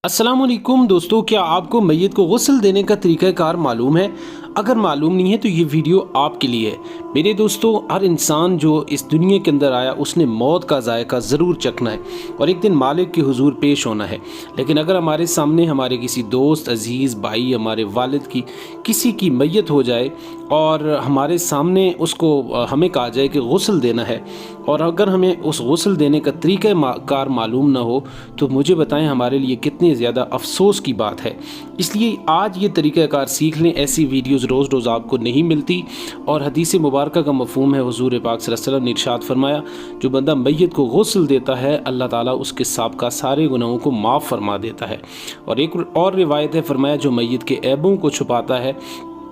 अस्सलामुअलैकुम दोस्तों, क्या आपको मैयत को गुस्ल देने का तरीक़ा कार मालूम है? अगर मालूम नहीं है तो ये वीडियो आपके लिए है। मेरे दोस्तों, हर इंसान जो इस दुनिया के अंदर आया उसने मौत का जायका ज़रूर चखना है और एक दिन मालिक के हुजूर पेश होना है। लेकिन अगर हमारे सामने हमारे किसी दोस्त, अजीज़, भाई, हमारे वालिद की किसी की मैयत हो जाए और हमारे सामने उसको हमें कहा जाए कि गुस्ल देना है और अगर हमें उस गुस्ल देने का तरीक़ा कार मालूम ना हो तो मुझे बताएं हमारे लिए कितनी ज़्यादा अफसोस की बात है। इसलिए आज ये तरीक़ाकार सीख लें। ऐसी वीडियोज़ रोज़ रोज़ आपको नहीं मिलती और हदीस मुबारक का मफ़हूम है, हुज़ूर पाक सल्लल्लाहु अलैहि वसल्लम ने इरशाद फरमाया, जो बंदा मैयत को गुस्ल देता है अल्लाह ताला उसके साबका सारे गुनाहों को माफ़ फरमा देता है। और एक और रिवायत है, फरमाया जो मैयत के ऐबों को छुपाता है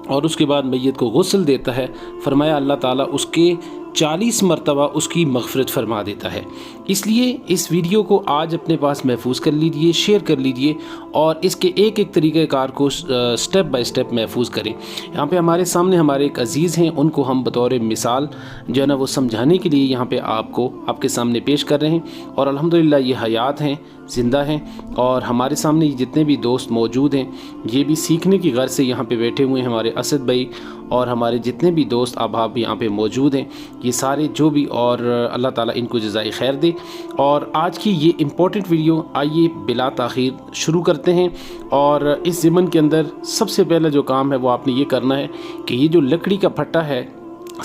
और उसके बाद मैयत को गुस्ल देता है, फरमाया अल्लाह ताला उसके 40 मरतबा उसकी मग़फ़िरत फरमा देता है। इसलिए इस वीडियो को आज अपने पास महफूज कर लीजिए, शेयर कर लीजिए और इसके एक एक तरीक़ाकार को स्टेप बाय स्टेप महफूज करें। यहाँ पे हमारे सामने हमारे एक अज़ीज़ हैं, उनको हम बतौर मिसाल जो है ना वो समझाने के लिए यहाँ पे आपके सामने पेश कर रहे हैं। और अल्हम्दुलिल्लाह ये हयात हैं, ज़िंदा हैं और हमारे सामने जितने भी दोस्त मौजूद हैं ये भी सीखने की गर्ज से यहाँ पे बैठे हुए हैं। हमारे असद भाई और हमारे जितने भी दोस्त अहबाब यहाँ पे मौजूद हैं, ये सारे जो भी, और अल्लाह ताला इनको जज़ाए खैर दे। और आज की ये इम्पोर्टेंट वीडियो आइए बिला ताख़ीर शुरू करते हैं। और इस ज़िमन के अंदर सबसे पहला जो काम है वो आपने ये करना है कि ये जो लकड़ी का फट्टा है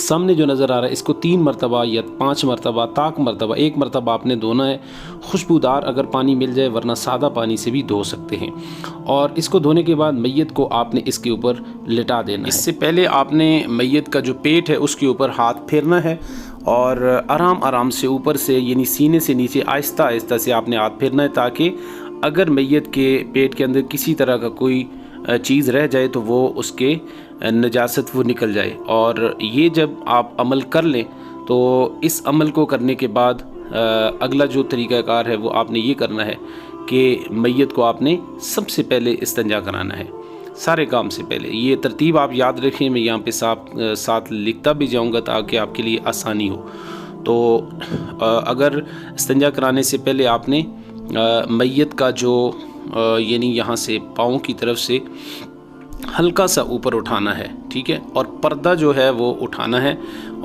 सामने जो नज़र आ रहा है इसको 3 मरतबा या 5 मरतबा ताक मरतबा, एक मरतबा आपने धोना है। खुशबूदार अगर पानी मिल जाए, वरना सादा पानी से भी धो सकते हैं। और इसको धोने के बाद मैयत को आपने इसके ऊपर लिटा देना है। इससे पहले आपने मैयत का जो पेट है उसके ऊपर हाथ फेरना है और आराम आराम से ऊपर से यानी सीने से नीचे आहिस्ता आहिस्ता से आपने हाथ फेरना है, ताकि अगर मैयत के पेट के अंदर किसी तरह का कोई चीज़ रह जाए तो वो उसके नजासत वो निकल जाए। और ये जब आप अमल कर लें तो इस अमल को करने के बाद अगला जो तरीक़ाकार है वो आपने ये करना है कि मैयत को आपने सबसे पहले इस्तिंजा कराना है, सारे काम से पहले। ये तरतीब आप याद रखें, मैं यहाँ पे साथ लिखता भी जाऊँगा ताकि आपके लिए आसानी हो। तो अगर इस्तिंजा कराने से पहले आपने मैयत का जो यानी यहाँ से पाँव की तरफ से हल्का सा ऊपर उठाना है, ठीक है, और पर्दा जो है वो उठाना है।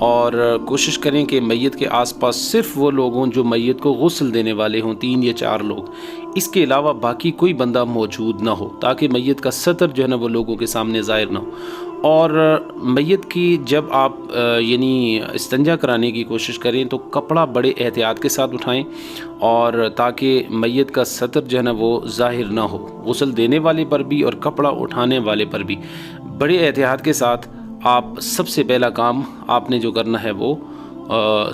और कोशिश करें कि मैयत के आसपास सिर्फ वो लोग हों जो मैयत को गुस्ल देने वाले हों, 3 या 4 लोग। इसके अलावा बाकी कोई बंदा मौजूद ना हो, ताकि मैयत का सतर जो है ना वो लोगों के सामने ज़ाहिर ना हो। और मैयत की जब आप यानी इस्तिंजा कराने की कोशिश करें तो कपड़ा बड़े एहतियात के साथ उठाएं, और ताकि मैयत का सतर जो है ना वो ज़ाहिर ना हो। गुस्ल देने वाले पर भी और कपड़ा उठाने वाले पर भी बड़े एहतियात के साथ आप सबसे पहला काम आपने जो करना है वो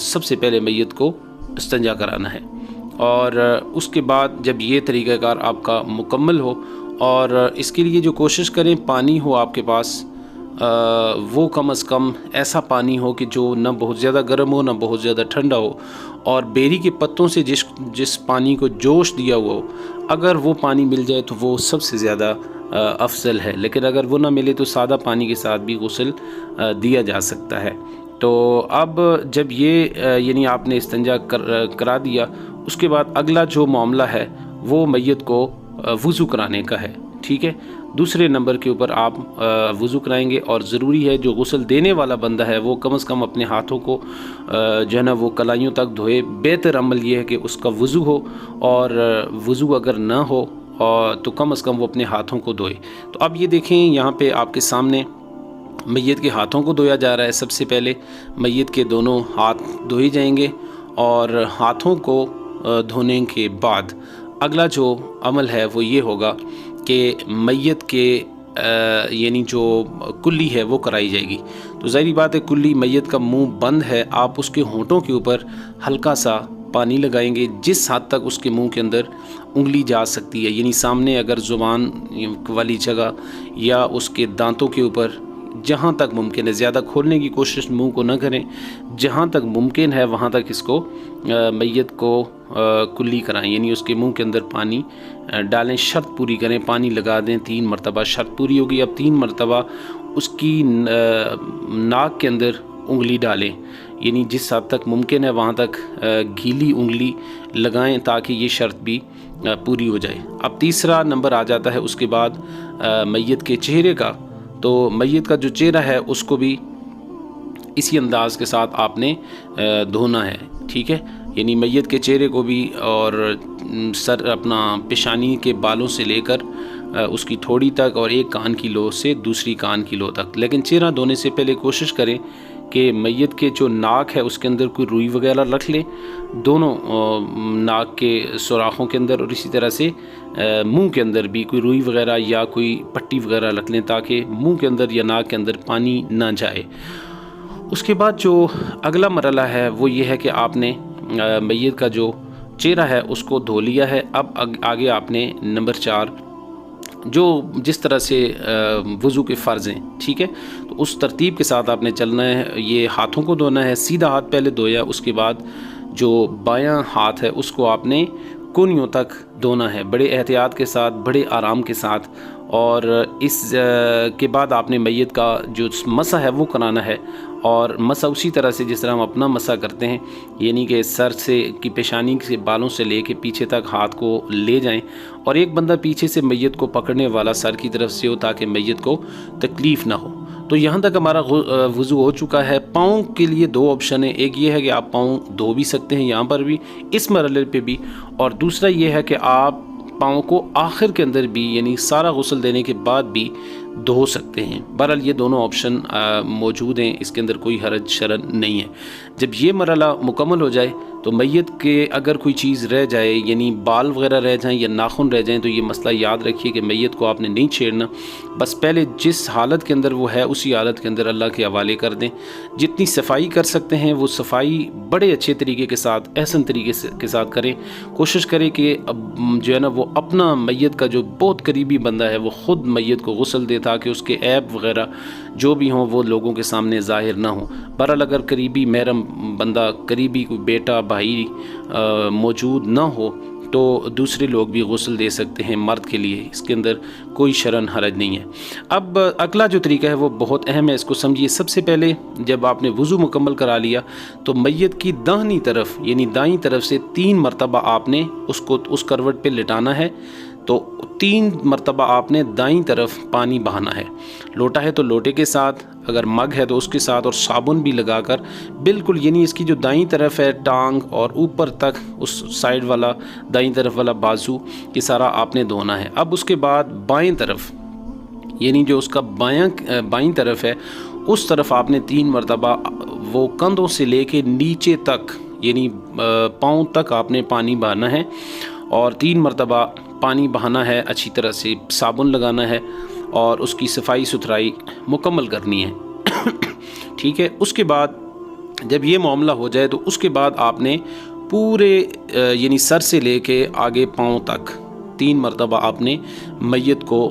सबसे पहले मैयत को इस्तिंजा कराना है। और उसके बाद जब ये तरीक़ाकार आपका मुकम्मल हो, और इसके लिए जो कोशिश करें पानी हो आपके पास, वो कम अज़ कम ऐसा पानी हो कि जो ना बहुत ज़्यादा गर्म हो ना बहुत ज़्यादा ठंडा हो, और बेरी के पत्तों से जिस पानी को जोश दिया हुआ हो, अगर वो पानी मिल जाए तो वो सबसे ज़्यादा अफजल है। लेकिन अगर वो ना मिले तो सादा पानी के साथ भी गुस्ल दिया जा सकता है। तो अब जब ये यानी आपने इस्तिंजा करा दिया, उसके बाद अगला जो मामला है वो मैयत को वज़ू कराने का है, ठीक है। दूसरे नंबर के ऊपर आप वज़ू कराएंगे, और ज़रूरी है जो गुस्ल देने वाला बंदा है वो कम से कम अपने हाथों को जो है ना वो कलाइयों तक धोए। बेहतर अमल ये है कि उसका वज़ू हो, और वज़ू अगर ना हो तो कम से कम वो अपने हाथों को धोए। तो अब ये देखें यहाँ पे आपके सामने मैयत के हाथों को धोया जा रहा है। सबसे पहले मैयत के दोनों हाथ धोए जाएंगे, और हाथों को धोने के बाद अगला जो अमल है वो ये होगा कि मैयत के यानी जो कुल्ली है वो कराई जाएगी। तो ज़ाहिर बात है, कुल्ली मैयत का मुंह बंद है, आप उसके होंठों के ऊपर हल्का सा पानी लगाएंगे जिस हद तक उसके मुंह के अंदर उंगली जा सकती है, यानी सामने अगर ज़ुबान वाली जगह या उसके दांतों के ऊपर जहाँ तक मुमकिन है। ज़्यादा खोलने की कोशिश मुंह को ना करें, जहाँ तक मुमकिन है वहाँ तक इसको मैयत को कुल्ली कराएं, यानी उसके मुंह के अंदर पानी डालें, शर्त पूरी करें, पानी लगा दें 3 मरतबा, शर्त पूरी होगी। अब 3 मरतबा उसकी नाक के अंदर उंगली डालें, यानी जिस हद तक मुमकिन है वहाँ तक गीली उंगली लगाएं ताकि ये शर्त भी पूरी हो जाए। अब तीसरा नंबर आ जाता है उसके बाद मैयत के चेहरे का। तो मैयत का जो चेहरा है उसको भी इसी अंदाज़ के साथ आपने धोना है, ठीक है। यानी मैयत के चेहरे को भी और सर अपना पेशानी के बालों से लेकर उसकी थोड़ी तक और एक कान की लो से दूसरी कान की लो तक। लेकिन चेहरा धोने से पहले कोशिश करें कि मैयत के जो नाक है उसके अंदर कोई रुई वगैरह रख लें, दोनों नाक के सुराखों के अंदर, और इसी तरह से मुंह के अंदर भी कोई रुई वगैरह या कोई पट्टी वगैरह रख लें ताकि मुंह के अंदर या नाक के अंदर पानी ना जाए। उसके बाद जो अगला मरला है वो ये है कि आपने मैयत का जो चेहरा है उसको धो लिया है। अब आगे आपने नंबर 4 जो जिस तरह से वज़ू के फ़र्ज़ हैं, ठीक है, तो उस तरतीब के साथ आपने चलना है। ये हाथों को धोना है, सीधा हाथ पहले धोया, उसके बाद जो बायां हाथ है उसको आपने कोहनियों तक धोना है, बड़े एहतियात के साथ, बड़े आराम के साथ। और इस के बाद आपने मैयत का जो मसा है वो कराना है, और मसा उसी तरह से जिस तरह हम अपना मसा करते हैं, यानी कि सर से की पेशानी से बालों से लेके पीछे तक हाथ को ले जाएं, और एक बंदा पीछे से मैयत को पकड़ने वाला सर की तरफ से हो ताकि मैयत को तकलीफ़ ना हो। तो यहाँ तक हमारा वज़ू हो चुका है। पाँव के लिए 2 ऑप्शन है, एक ये है कि आप पाँव धो भी सकते हैं यहाँ पर भी, इस मरहले पे भी, और दूसरा ये है कि आप पाँव को आखिर के अंदर भी, यानी सारा गुस्ल देने के बाद भी धो सकते हैं। बहरहाल ये दोनों ऑप्शन मौजूद हैं, इसके अंदर कोई हरज शरन नहीं है। जब ये मरहला मुकम्मल हो जाए तो मैयत के अगर कोई चीज़ रह जाए, यानी बाल वगैरह रह जाएं या नाखून रह जाएं, तो ये मसला याद रखिए कि मैयत को आपने नहीं छेड़ना, बस पहले जिस हालत के अंदर वो है उसी हालत के अंदर अल्लाह के हवाले कर दें। जितनी सफाई कर सकते हैं वो सफाई बड़े अच्छे तरीके के साथ, एहसन तरीके के साथ करें। कोशिश करें कि अब जो है ना वो अपना मैयत का जो बहुत करीबी बंदा है वो ख़ुद मैयत को गुस्ल दे ताकि उसके ऐब वगैरह जो भी हों वो लोगों के सामने ज़ाहिर ना हो। बहरहाल अगर करीबी महरम बंदा, करीबी कोई बेटा भाई मौजूद ना हो तो दूसरे लोग भी गुस्ल दे सकते हैं मर्द के लिए, इसके अंदर कोई शरन हरज नहीं है। अब अगला जो तरीका है वो बहुत अहम है, इसको समझिए। सबसे पहले जब आपने वज़ू मुकम्मल करा लिया तो मैयत की दाहिनी तरफ यानी दाईं तरफ से 3 मरतबा आपने उसको उस करवट पे लिटाना है। तो 3 मरतबा आपने दाईं तरफ पानी बहाना है, लोटा है तो लोटे के साथ, अगर मग है तो उसके साथ, और साबुन भी लगाकर बिल्कुल, यानी इसकी जो दाईं तरफ है टांग और ऊपर तक उस साइड वाला दाईं तरफ वाला बाजू, ये सारा आपने धोना है। अब उसके बाद बाएं तरफ, यानी जो उसका बाईं तरफ है उस तरफ आपने 3 मरतबा वो कंधों से लेके नीचे तक यानी पाँव तक आपने पानी बहाना है, और 3 मरतबा पानी बहाना है, अच्छी तरह से साबुन लगाना है और उसकी सफाई सुथराई मुकम्मल करनी है। ठीक है। उसके बाद जब ये मामला हो जाए तो उसके बाद आपने पूरे यानी सर से लेके आगे पाँव तक 3 मरतबा आपने मैयत को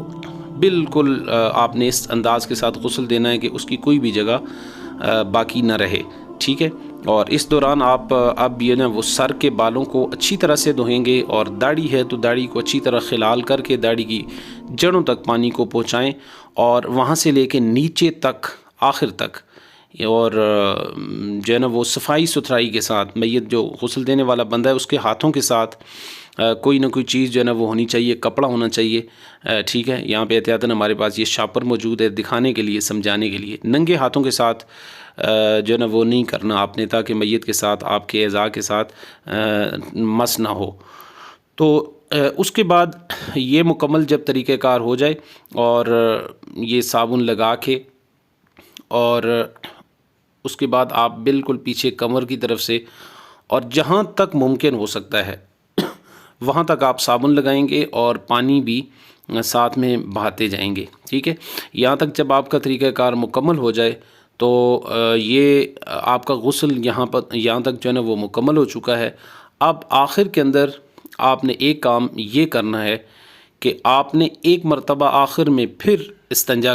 बिल्कुल आपने इस अंदाज़ के साथ गुस्ल देना है कि उसकी कोई भी जगह बाकी ना रहे। ठीक है। और इस दौरान आप अब ये ना वो सर के बालों को अच्छी तरह से धोएंगे, और दाढ़ी है तो दाढ़ी को अच्छी तरह खिलाल करके दाढ़ी की जड़ों तक पानी को पहुंचाएं, और वहां से लेके नीचे तक आखिर तक, और जो है ना वो सफाई सुथराई के साथ मैयत जो गुस्ल देने वाला बंदा है उसके हाथों के साथ कोई ना कोई चीज़ जो है ना वो होनी चाहिए, कपड़ा होना चाहिए। ठीक है। यहाँ पे एहतियातन हमारे पास ये शापर मौजूद है दिखाने के लिए, समझाने के लिए। नंगे हाथों के साथ जो है ना वो नहीं करना आपने, ताकि मैयत के साथ आपके अज़ा के साथ मस ना हो। तो उसके बाद ये मुकम्मल जब तरीक़ेकार हो जाए और ये साबुन लगा के, और उसके बाद आप बिल्कुल पीछे कमर की तरफ से और जहाँ तक मुमकिन हो सकता है वहाँ तक आप साबुन लगाएंगे और पानी भी साथ में बहाते जाएंगे। ठीक है। यहाँ तक जब आपका तरीक़ाकार मुकम्मल हो जाए तो ये आपका गुस्ल यहाँ तक जो है ना वो मुकम्मल हो चुका है। अब आखिर के अंदर आपने एक काम ये करना है कि आपने 1 मरतबा आखिर में फिर इस्तंजा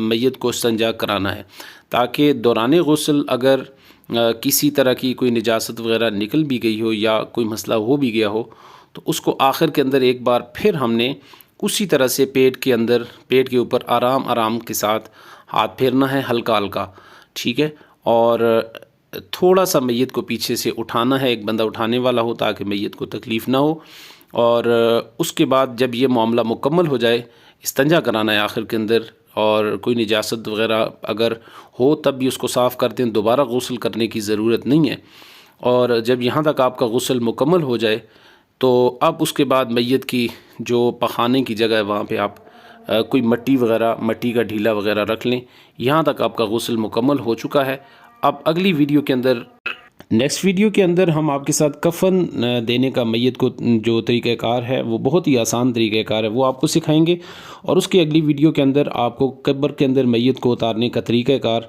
मैयत को इस्तंजा कराना है, ताकि दौरान गुस्ल अगर किसी तरह की कोई निजासत वगैरह निकल भी गई हो या कोई मसला हो भी गया हो तो उसको आखिर के अंदर एक बार फिर हमने उसी तरह से पेट के ऊपर आराम आराम के साथ हाथ फेरना है, हल्का हल्का। ठीक है। और थोड़ा सा मैयत को पीछे से उठाना है, एक बंदा उठाने वाला हो ताकि मैयत को तकलीफ़ ना हो, اور اس کے بعد جب یہ معاملہ مکمل ہو جائے، استنجا کرانا ہے آخر کے اندر، اور کوئی نجاست وغیرہ اگر ہو تب بھی اس کو صاف کر دیں، دوبارہ غسل کرنے کی ضرورت نہیں ہے۔ اور جب یہاں تک آپ کا غسل مکمل ہو جائے تو اب اس کے بعد میت کی جو پخانے کی جگہ ہے وہاں پہ آپ کوئی مٹی وغیرہ، مٹی کا ڈھیلا وغیرہ رکھ لیں۔ یہاں تک آپ کا غسل مکمل ہو چکا ہے۔ اب اگلی ویڈیو کے اندر، نیکسٹ ویڈیو کے اندر ہم آپ کے ساتھ کفن دینے کا میت کو جو طریقہ کار ہے وہ بہت ہی آسان طریقہ کار ہے، وہ آپ کو سکھائیں گے، اور اس کی اگلی ویڈیو کے اندر آپ کو قبر کے اندر میت کو اتارنے کا طریقہ کار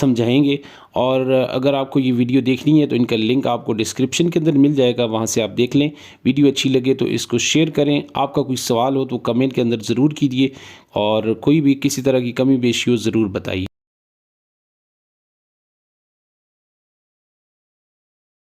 سمجھائیں گے۔ اور اگر آپ کو یہ ویڈیو دیکھنی ہے تو ان کا لنک آپ کو ڈسکرپشن کے اندر مل جائے گا، وہاں سے آپ دیکھ لیں۔ ویڈیو اچھی لگے تو اس کو شیئر کریں، آپ کا کوئی سوال ہو تو کمنٹ کے اندر ضرور کیجیے، اور کوئی بھی کسی طرح کی کمی بیشی ہو ضرور بتائیے۔